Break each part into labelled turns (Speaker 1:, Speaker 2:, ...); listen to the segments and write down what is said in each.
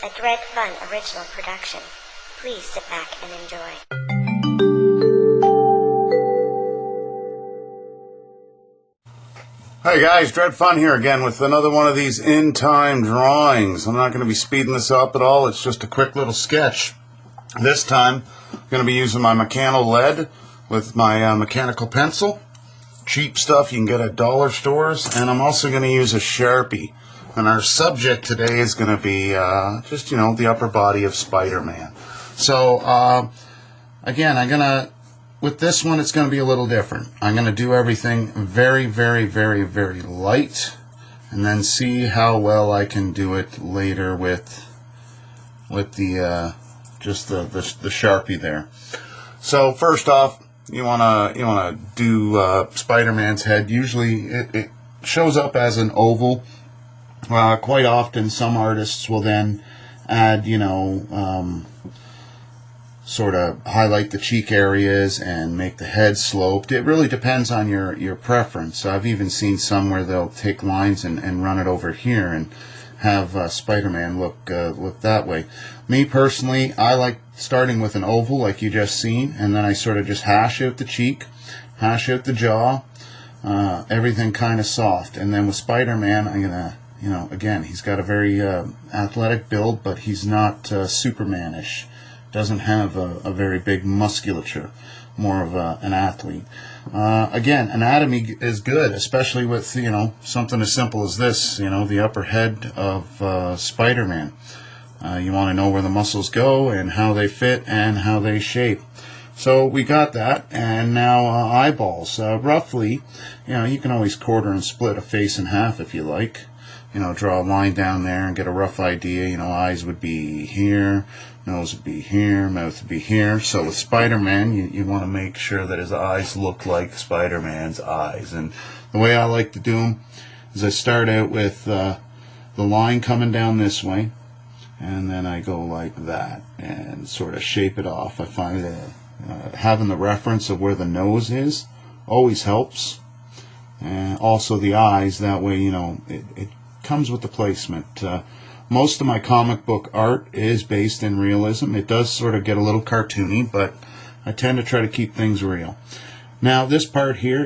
Speaker 1: a Dredfunn original production. Please sit back and enjoy.
Speaker 2: Hi guys, Dredfunn here again with another one of these in-time drawings. I'm not going to be speeding this up at all, it's just a quick little sketch. This time, I'm going to be using my mechanical lead with my mechanical pencil. Cheap stuff you can get at dollar stores, and I'm also going to use a Sharpie. And our subject today is going to be just, the upper body of Spider-Man. So, again, with this one, it's going to be a little different. I'm going to do everything very, very, very, very light, and then see how well I can do it later with the just the Sharpie there. So first off, you wanna do Spider-Man's head. Usually, it shows up as an oval. Quite often, some artists will then add, sort of highlight the cheek areas and make the head sloped. It really depends on your preference. I've even seen some where they'll take lines and run it over here and have Spider-Man look that way. Me personally, I like starting with an oval like you just seen, and then I sort of just hash out the cheek, hash out the jaw, everything kind of soft. And then with Spider-Man, I'm gonna, again, he's got a very athletic build, but he's not Superman-ish. Doesn't have a very big musculature, more of an athlete. Again, anatomy is good, especially with something as simple as this, the upper head of Spider-Man. You want to know where the muscles go and how they fit and how they shape. So we got that, and now eyeballs. Roughly, you can always quarter and split a face in half if you like. Draw a line down there and get a rough idea. Eyes would be here, nose would be here, mouth would be here. So with Spider-Man, you want to make sure that his eyes look like Spider-Man's eyes. And the way I like to do them is I start out with the line coming down this way, and then I go like that and sort of shape it off. I find that having the reference of where the nose is always helps. And also the eyes, that way, it comes with the placement. Most of my comic book art is based in realism. It does sort of get a little cartoony, but I tend to try to keep things real. Now, this part here,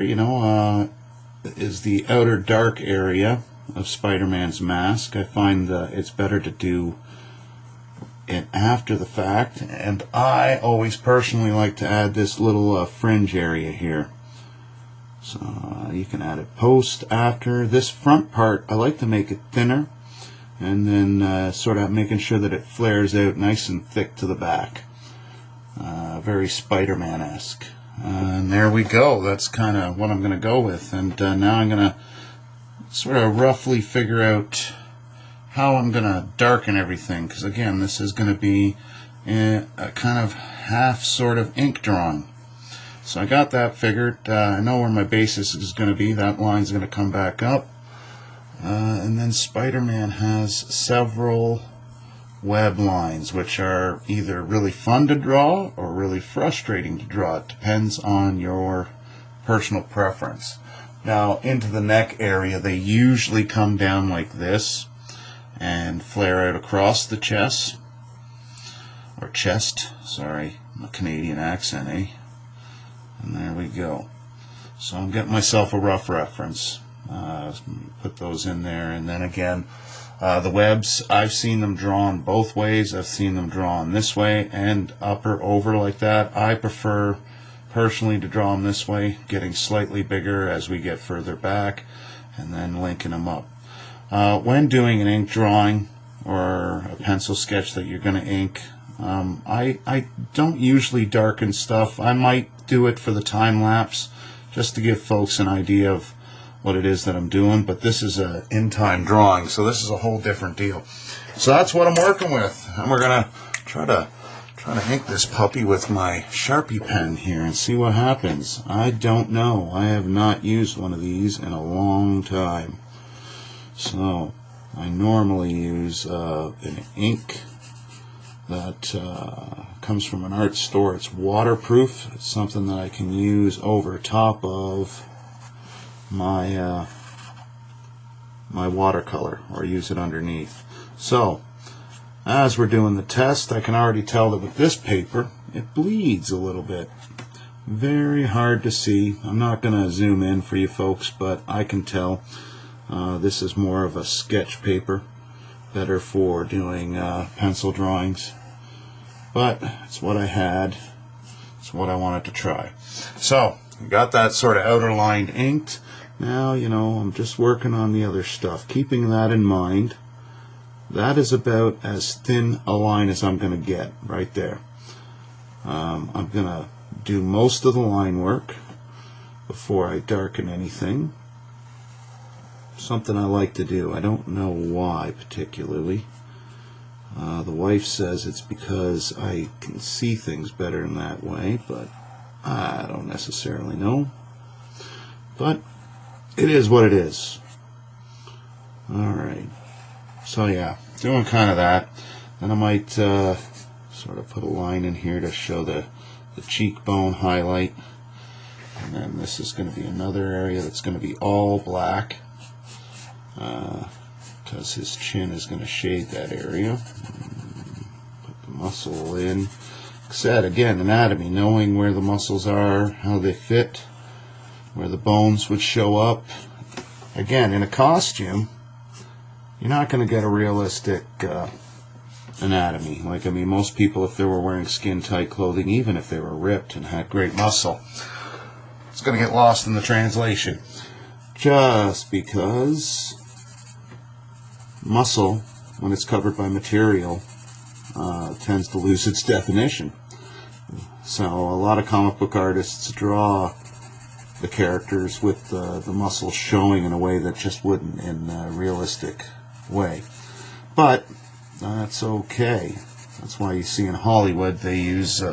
Speaker 2: is the outer dark area of Spider-Man's mask. I find it's better to do it after the fact, and I always personally like to add this little fringe area here. So you can add it post, after. This front part, I like to make it thinner, and then sort of making sure that it flares out nice and thick to the back. Very Spider-Man-esque. And there we go. That's kind of what I'm going to go with. And now I'm going to sort of roughly figure out how I'm going to darken everything, because again, this is going to be a kind of half sort of ink drawing. So I got that figured. I know where my basis is going to be. That line's going to come back up. And then Spider-Man has several web lines, which are either really fun to draw or really frustrating to draw. It depends on your personal preference. Now, into the neck area, they usually come down like this and flare out across the chest. Or chest, sorry. A Canadian accent, eh? And there we go. So I'm getting myself a rough reference. Put those in there, and then again, the webs, I've seen them drawn both ways. I've seen them drawn this way and up or over like that. I prefer personally to draw them this way, getting slightly bigger as we get further back, and then linking them up. When doing an ink drawing or a pencil sketch that you're going to ink, I don't usually darken stuff. I might do it for the time lapse just to give folks an idea of what it is that I'm doing, but this is an in-time drawing, so this is a whole different deal. So that's what I'm working with, and we're gonna try to ink this puppy with my Sharpie pen here and see what happens. I don't know. I have not used one of these in a long time. So I normally use an ink that comes from an art store. It's waterproof. It's something that I can use over top of my my watercolor, or use it underneath. So As we're doing the test, I can already tell that with this paper, it bleeds a little bit. Very hard to see. I'm not going to zoom in for you folks, but I can tell this is more of a sketch paper, better for doing pencil drawings. But it's what I had. It's what I wanted to try. So, got that sort of outer line inked. Now, I'm just working on the other stuff. Keeping that in mind, that is about as thin a line as I'm going to get right there. I'm going to do most of the line work before I darken anything. Something I like to do. I don't know why particularly. The wife says it's because I can see things better in that way, but I don't necessarily know. But it is what it is. Alright. So yeah, doing kind of that. Then I might sort of put a line in here to show the cheekbone highlight. And then this is going to be another area that's going to be all black. Because his chin is going to shade that area. Put the muscle in. Like I said, again, anatomy, knowing where the muscles are, how they fit, where the bones would show up. Again, in a costume, you're not going to get a realistic anatomy. Like, most people, if they were wearing skin-tight clothing, even if they were ripped and had great muscle, it's going to get lost in the translation. Just because muscle, when it's covered by material, tends to lose its definition. So a lot of comic book artists draw the characters with the muscles showing in a way that just wouldn't in a realistic way. But that's okay. That's why you see in Hollywood they use,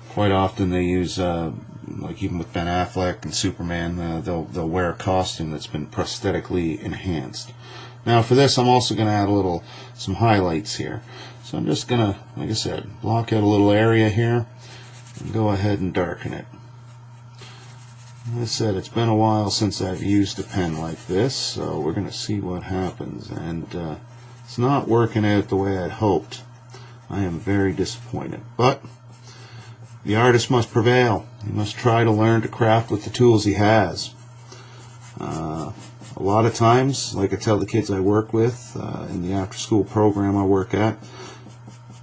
Speaker 2: quite often they use, like even with Ben Affleck and Superman, they'll wear a costume that's been prosthetically enhanced. Now for this I'm also going to add some highlights here. So I'm just going to, like I said, block out a little area here and go ahead and darken it. Like I said, it's been a while since I've used a pen like this, so we're going to see what happens. And it's not working out the way I'd hoped. I am very disappointed. But the artist must prevail. He must try to learn to craft with the tools he has. A lot of times, like I tell the kids I work with in the after-school program I work at,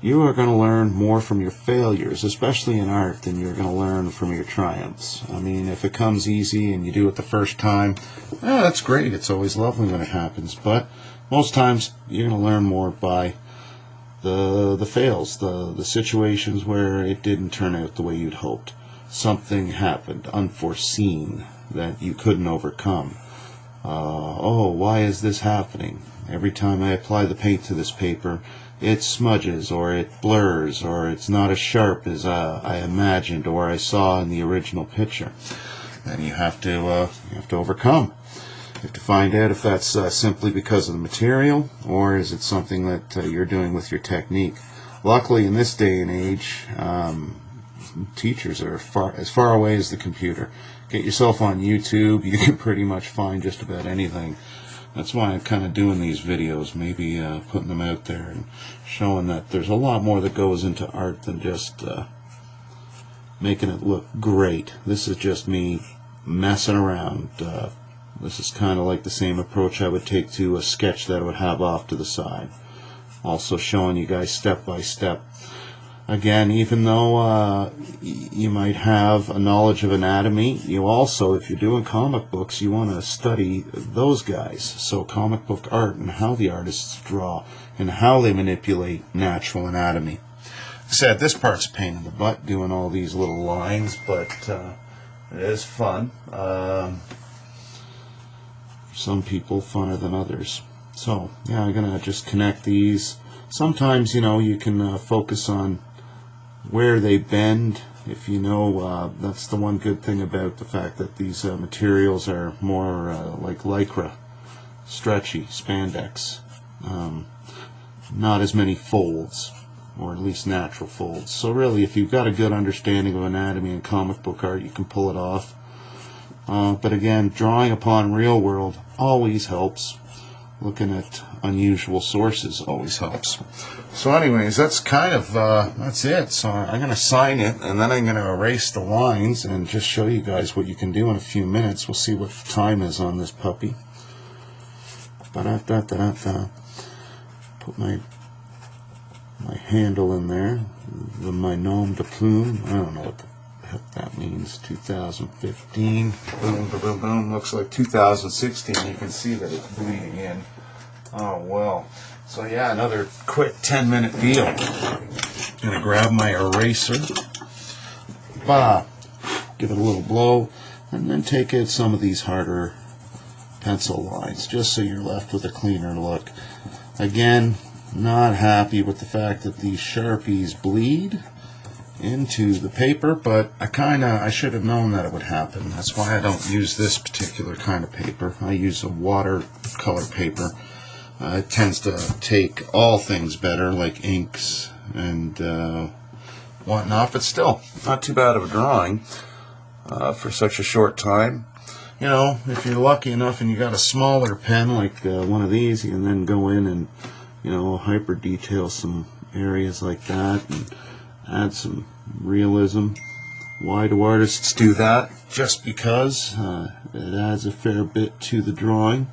Speaker 2: you are going to learn more from your failures, especially in art, than you're going to learn from your triumphs. If it comes easy and you do it the first time, that's great. It's always lovely when it happens. But most times, you're going to learn more by the fails, the situations where it didn't turn out the way you'd hoped. Something happened, unforeseen, that you couldn't overcome. Why is this happening? Every time I apply the paint to this paper, it smudges, or it blurs, or it's not as sharp as I imagined or I saw in the original picture. And you have to overcome. You have to find out if that's simply because of the material, or is it something that you're doing with your technique. Luckily, in this day and age, teachers are as far away as the computer. Get yourself on YouTube, you can pretty much find just about anything. That's why I'm kind of doing these videos, maybe putting them out there and showing that there's a lot more that goes into art than just making it look great. This is just me messing around. This is kind of like the same approach I would take to a sketch that I would have off to the side. Also showing you guys step by step. Again, even though you might have a knowledge of anatomy, you also, if you're doing comic books, you want to study those guys. So comic book art and how the artists draw and how they manipulate natural anatomy. Like I said, this part's a pain in the butt doing all these little lines, but it is fun. For some people, funner than others. So, yeah, I'm going to just connect these. Sometimes, you can focus on where they bend. If that's the one good thing about the fact that these materials are more like lycra, stretchy, spandex. Not as many folds, or at least natural folds. So really, if you've got a good understanding of anatomy and comic book art, you can pull it off. But again, drawing upon real world always helps. looking at unusual sources always helps. So anyways, that's kind of, that's it. So I'm going to sign it, and then I'm going to erase the lines and just show you guys what you can do in a few minutes. We'll see what time is on this puppy. Ba-da-da-da-da. Put my handle in there, my nom de plume. I don't know what the heck that means. 2015. Boom, boom, boom, boom. Looks like 2016. You can see that it's bleeding in. Oh, well. So, yeah, another quick 10-minute deal. I'm going to grab my eraser. Bah. Give it a little blow. And then take out some of these harder pencil lines, just so you're left with a cleaner look. Again, not happy with the fact that these Sharpies bleed into the paper, but I should have known that it would happen. That's why I don't use this particular kind of paper. I use a watercolor paper. It tends to take all things better, like inks and whatnot, but still, not too bad of a drawing for such a short time. You know, if you're lucky enough and you got a smaller pen like one of these, you can then go in and, you know, hyper detail some areas like that and add some realism. Why do artists do that? Just because it adds a fair bit to the drawing.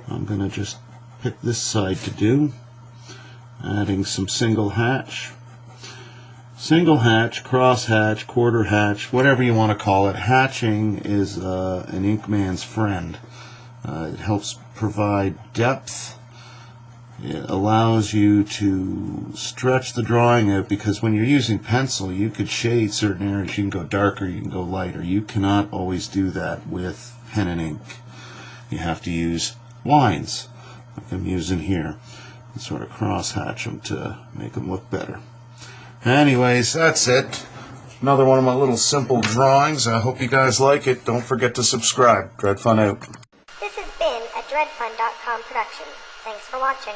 Speaker 2: I'm going to just pick this side to do, adding some single hatch. Single hatch, cross hatch, quarter hatch, whatever you want to call it. Hatching is an inkman's friend. It helps provide depth. It allows you to stretch the drawing out, because when you're using pencil, you could shade certain areas. You can go darker, you can go lighter. You cannot always do that with pen and ink. You have to use lines, like I'm using here, and sort of cross hatch them to make them look better. Anyways, that's it. Another one of my little simple drawings. I hope you guys like it. Don't forget to subscribe. Dredfunn out.
Speaker 1: This has been a Dredfunn.com production. Thanks for watching.